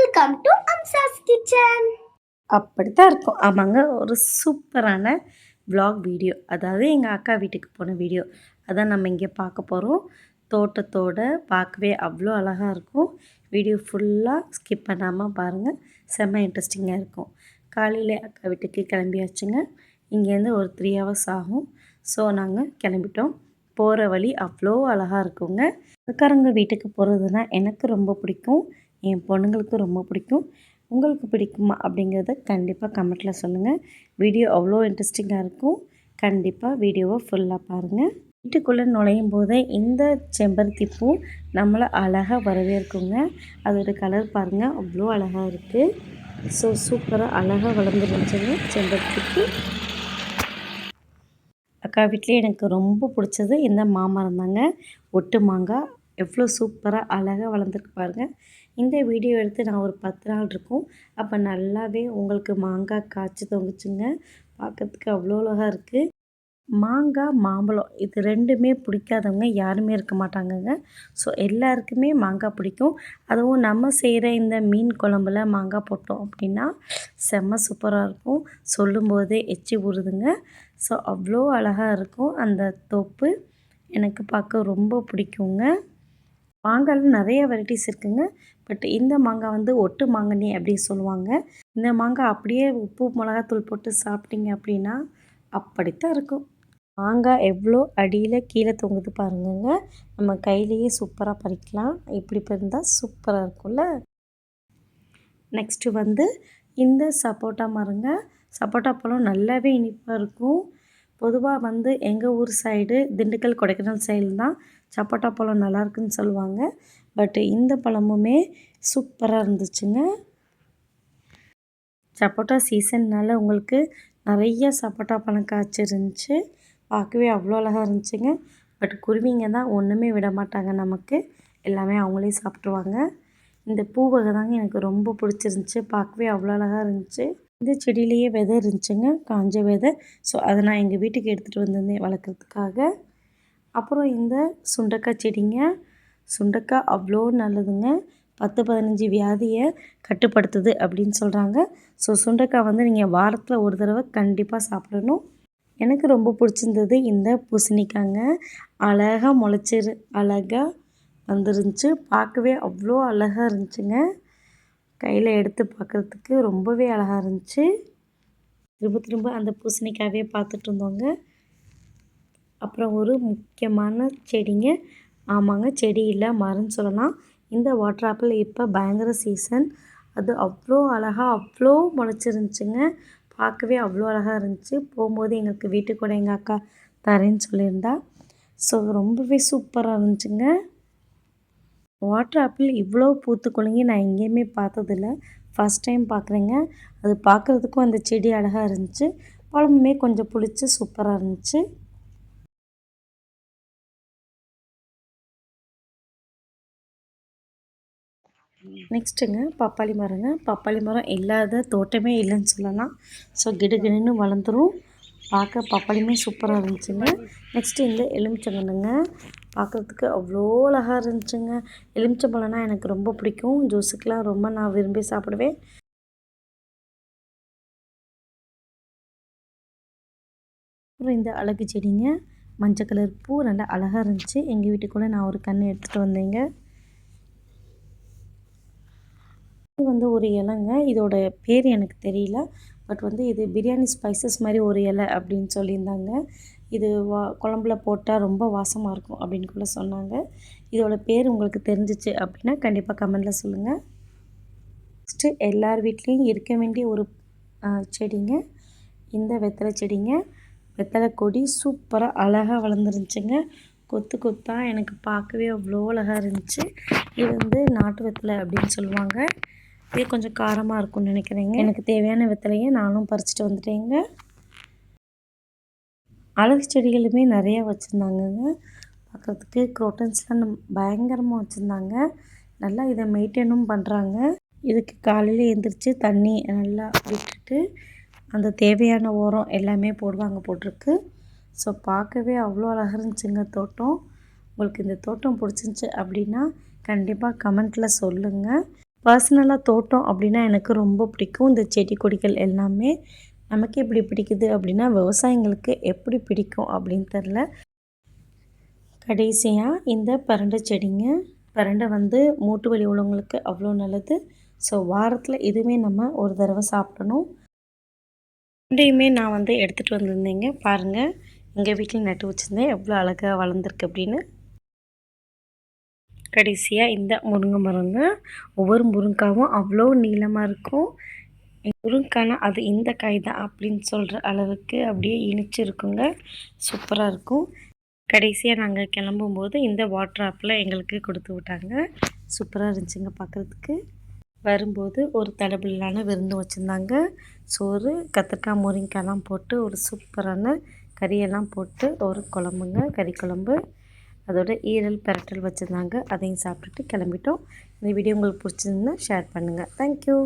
Welcome to அம்சாஸ் kitchen. அப்படித்தான் இருக்கும். ஆமாங்க, ஒரு சூப்பரான vlog வீடியோ, அதாவது எங்கள் அக்கா வீட்டுக்கு போன வீடியோ அதான் நம்ம இங்கே பார்க்க போகிறோம். தோட்டத்தோட பார்க்கவே அவ்வளோ அழகாக இருக்கும். வீடியோ ஃபுல்லாக ஸ்கிப் பண்ணாமல் பாருங்கள், செம்ம இன்ட்ரெஸ்டிங்காக இருக்கும். காலையில் அக்கா வீட்டுக்கு கிளம்பியாச்சுங்க. இங்கேருந்து ஒரு 3 hours ஆகும். ஸோ நாங்கள் கிளம்பிட்டோம். போகிற வழி அவ்வளோ அழகாக இருக்குங்க. அக்காரங்க வீட்டுக்கு போகிறதுனா எனக்கு ரொம்ப பிடிக்கும், என் பொண்ணுங்களுக்கு ரொம்ப பிடிக்கும். உங்களுக்கு பிடிக்குமா அப்படிங்கிறத கண்டிப்பாக கமெண்ட்டில் சொல்லுங்கள். வீடியோ அவ்வளோ இன்ட்ரெஸ்டிங்காக இருக்கும். கண்டிப்பாக வீடியோவை ஃபுல்லாக பாருங்கள். வீட்டுக்குள்ளே நுழையும் போதே இந்த செம்பருத்தி பூ நம்மளை அழகாக வரவேற்குங்க. அதோட கலர் பாருங்கள், அவ்வளோ அழகாக இருக்குது. ஸோ சூப்பராக அழகாக வளர்ந்துருந்துச்சுங்க செம்பருத்தி பூ. அக்கா வீட்லேயே எனக்கு ரொம்ப பிடிச்சது இந்த மாமரம் தாங்க, ஒட்டு மாங்காய். எவ்வளோ சூப்பராக அழகாக வளர்ந்துருக்கு பாருங்கள். இந்த வீடியோ எடுத்து நான் ஒரு 10 நாள் இருக்கும். அப்போ நல்லாவே உங்களுக்கு மாங்காய் காய்ச்சி தொங்குச்சுங்க. பார்க்கறதுக்கு அவ்வளோ அழகாக இருக்குது. மாங்காய், மாம்பழம் இது ரெண்டுமே பிடிக்காதவங்க யாருமே இருக்க மாட்டாங்கங்க. ஸோ எல்லாருக்குமே மாங்காய் பிடிக்கும். அதுவும் நம்ம செய்கிற இந்த மீன் குழம்புல மாங்காய் போட்டோம் அப்படின்னா செம்ம சூப்பராக இருக்கும். சொல்லும்போதே எச்சி ஊறுதுங்க. ஸோ அவ்வளோ அழகாக இருக்கும் அந்த தோப்பு. எனக்கு பார்க்க ரொம்ப பிடிக்குங்க. மாங்காயில் நிறைய வெரைட்டிஸ் இருக்குங்க. பட் இந்த மாங்காய் வந்து ஒட்டு மாங்கனி அப்படின்னு சொல்லுவாங்க. இந்த மாங்காய் அப்படியே உப்பு மிளகாத்தூள் போட்டு சாப்பிட்டீங்க அப்படின்னா அப்படித்தான் இருக்கும். மாங்காய் எவ்வளோ அடியில் கீழே தொங்குது பாருங்கங்க. நம்ம கையிலேயே சூப்பராக பறிக்கலாம். இப்படி இருந்தால் சூப்பராக இருக்கும்ல. நெக்ஸ்ட்டு வந்து இந்த சப்போட்டா மரங்க. சப்போட்டா பழம் நல்லாவே இனிப்பாக இருக்கும். பொதுவாக வந்து எங்கள் ஊர் சைடு திண்டுக்கல், கொடைக்கானல் சைடு தான் சப்போட்டா பழம் நல்லாயிருக்குன்னு சொல்லுவாங்க. பட் இந்த பழமுமே சூப்பராக இருந்துச்சுங்க. சப்போட்டா சீசன்னால் உங்களுக்கு நிறைய சப்போட்டா பழம் காய்ச்சிருந்துச்சு. பார்க்கவே அவ்வளோ அழகாக இருந்துச்சுங்க. பட் குருவிங்க தான் ஒன்றுமே விட மாட்டாங்க நமக்கு, எல்லாமே அவங்களே சாப்பிட்ருவாங்க. இந்த பூ வகை தாங்க எனக்கு ரொம்ப பிடிச்சிருந்துச்சி. பார்க்கவே அவ்வளோ அழகாக இருந்துச்சு. இந்த செடியிலேயே விதை இருந்துச்சுங்க, காஞ்ச விதை. ஸோ அதை நான் எங்கள் வீட்டுக்கு எடுத்துகிட்டு வந்திருந்தேன் வளர்க்குறதுக்காக. அப்புறம் இந்த சுண்டக்காய் செடிங்க. சுண்டக்காய் அவ்வளோ நல்லதுங்க. 10-15 வியாதியை கட்டுப்படுத்துது அப்படின்னு சொல்கிறாங்க. ஸோ சுண்டக்காய் வந்து நீங்கள் வாரத்தில் ஒரு தடவை கண்டிப்பாக சாப்பிடணும். எனக்கு ரொம்ப பிடிச்சிருந்தது இந்த பூசணிக்காங்க. அழகாக அழகாக வந்துருந்துச்சு. பார்க்கவே அவ்வளோ அழகாக இருந்துச்சுங்க. கையில் எடுத்து பார்க்குறதுக்கு ரொம்பவே அழகாக இருந்துச்சு. திரும்ப திரும்ப அந்த பூசணிக்காவே பார்த்துட்டு இருந்தோங்க. அப்புறம் ஒரு முக்கியமான செடிங்க. ஆமாங்க, செடி இல்லை மரம்னு சொல்லலாம். இந்த வாட்டர் ஆப்பிள் இப்போ பயங்கர சீசன். அது அவ்வளோ அழகாக அவ்வளோ முளைச்சிருந்துச்சுங்க. பார்க்கவே அவ்வளோ அழகாக இருந்துச்சு. போகும்போது எங்களுக்கு வீட்டுக்கு கூட எங்கள் அக்கா தரேன்னு சொல்லியிருந்தா. ஸோ ரொம்பவே சூப்பராக இருந்துச்சுங்க. வாட்டர் ஆப்பிள் இவ்வளோ பூத்து குலுங்கி நான் எங்கேயுமே பார்த்ததில்ல, ஃபஸ்ட் டைம் பார்க்குறேங்க. அது பார்க்குறதுக்கும் அந்த செடி அழகாக இருந்துச்சு. பழமுமே கொஞ்சம் புளிச்சு சூப்பராக இருந்துச்சு. நெக்ஸ்ட்டுங்க பப்பாளி மரங்க. பப்பாளி மரம் இல்லாத தோட்டமே இல்லைன்னு சொல்லலாம். ஸோ கிடுகிடுன்னு வளர்ந்துடும். பார்க்க பப்பாளியுமே சூப்பராக இருந்துச்சுங்க. நெக்ஸ்ட்டு இந்த எலுமிச்சங்கன்னுங்க. பார்க்குறதுக்கு அவ்வளோ அழகாக இருந்துச்சுங்க. எலுமிச்சம்பழம்னா எனக்கு ரொம்ப பிடிக்கும். ஜூஸுக்கெலாம் ரொம்ப நான் விரும்பி சாப்பிடுவேன். அப்புறம் இந்த அழகு செடிங்க. மஞ்சள் கலர் பூ நல்லா அழகாக இருந்துச்சு. எங்கள் வீட்டுக்குள்ளே நான் ஒரு கன்று எடுத்துகிட்டு வந்தேங்க. இது வந்து ஒரு இலைங்க. இதோட பேர் எனக்கு தெரியல. பட் வந்து இது பிரியாணி ஸ்பைசஸ் மாதிரி ஒரு இலை அப்படின்னு சொல்லியிருந்தாங்க. இது குழம்புல போட்டால் ரொம்ப வாசமாக இருக்கும் அப்படின்னு கூட சொன்னாங்க. இதோட பேர் உங்களுக்கு தெரிஞ்சிச்சு அப்படின்னா கண்டிப்பாக கமெண்டில் சொல்லுங்கள். நெக்ஸ்ட்டு எல்லார் வீட்லேயும் இருக்க வேண்டிய ஒரு செடிங்க, இந்த வெத்தலை செடிங்க. வெத்தலை கொடி சூப்பராக அழகாக வளர்ந்துருந்துச்சுங்க. கொத்து கொத்தாக எனக்கு பார்க்கவே அவ்வளோ அழகாக இருந்துச்சு. இது வந்து நாட்டு வெத்தலை அப்படின்னு சொல்லுவாங்க. இது கொஞ்சம் காரமாக இருக்கும்னு நினைக்கிறேங்க. எனக்கு தேவையான வெத்தலையை நானும் பறிச்சுட்டு வந்துட்டேங்க. அழகு செடிகளுமே நிறையா வச்சுருந்தாங்கங்க. பார்க்குறதுக்கு குரோட்டன்ஸ்லாம் பயங்கரமாக வச்சுருந்தாங்க. நல்லா இதை மெயின்டைனும் பண்ணுறாங்க. இதுக்கு காலையில் எழுந்திரிச்சு தண்ணி நல்லா விட்டுட்டு அந்த தேவையான உரம் எல்லாமே போடுவாங்க போட்டிருக்கு. ஸோ பார்க்கவே அவ்வளோ அழகாக இருந்துச்சுங்க தோட்டம். உங்களுக்கு இந்த தோட்டம் பிடிச்சிருந்துச்சி அப்படின்னா கண்டிப்பாக கமெண்ட்டில் சொல்லுங்கள். பர்சனலாக தோட்டம் அப்படின்னா எனக்கு ரொம்ப பிடிக்கும். இந்த செடி கொடிகள் எல்லாமே நமக்கு எப்படி பிடிக்குது அப்படின்னா விவசாயிங்களுக்கு எப்படி பிடிக்கும் அப்படின்னு தெரில. கடைசியாக இந்த பரண்டை செடிங்க. பரண்டை வந்து மூட்டு வலி உள்ளவங்களுக்கு அவ்வளோ நல்லது. ஸோ வாரத்தில் இதுவுமே நம்ம ஒரு தடவை சாப்பிடணும். ரெண்டையுமே நான் வந்து எடுத்துகிட்டு வந்திருந்தேங்க. பாருங்கள், எங்கள் வீட்டில் நட்டு வச்சுருந்தேன் எவ்வளோ அழகாக வளர்ந்துருக்கு அப்படின்னு. கடைசியாக இந்த முருங்கை மரங்க. ஒவ்வொரு முருங்காவும் அவ்வளோ நீளமாக இருக்கும். முருங்கானா அது இந்த காய் தான் அப்படின்னு சொல்கிற அளவுக்கு அப்படியே இனிச்சிருக்குங்க. சூப்பராக இருக்கும். கடைசியாக நாங்கள் கிளம்பும்போது இந்த வாட்டர் ஆப்பில் எங்களுக்கு கொடுத்து விட்டாங்க. சூப்பராக இருந்துச்சுங்க பார்க்குறதுக்கு. வரும்போது ஒரு தடபுடலான விருந்து வச்சுருந்தாங்க. சோறு, கத்திரிக்காய், முருங்கைக்காய்லாம் போட்டு ஒரு சூப்பரான கறியெல்லாம் போட்டு ஒரு குழம்புங்க, கறி குழம்பு. அதோட ஈரல் பிரட்டல் வச்சுருந்தாங்க. அதையும் சாப்பிட்டுட்டு கிளம்பிட்டோம். இந்த வீடியோ உங்களுக்கு பிடிச்சிருந்தா ஷேர் பண்ணுங்கள். தேங்க்யூ.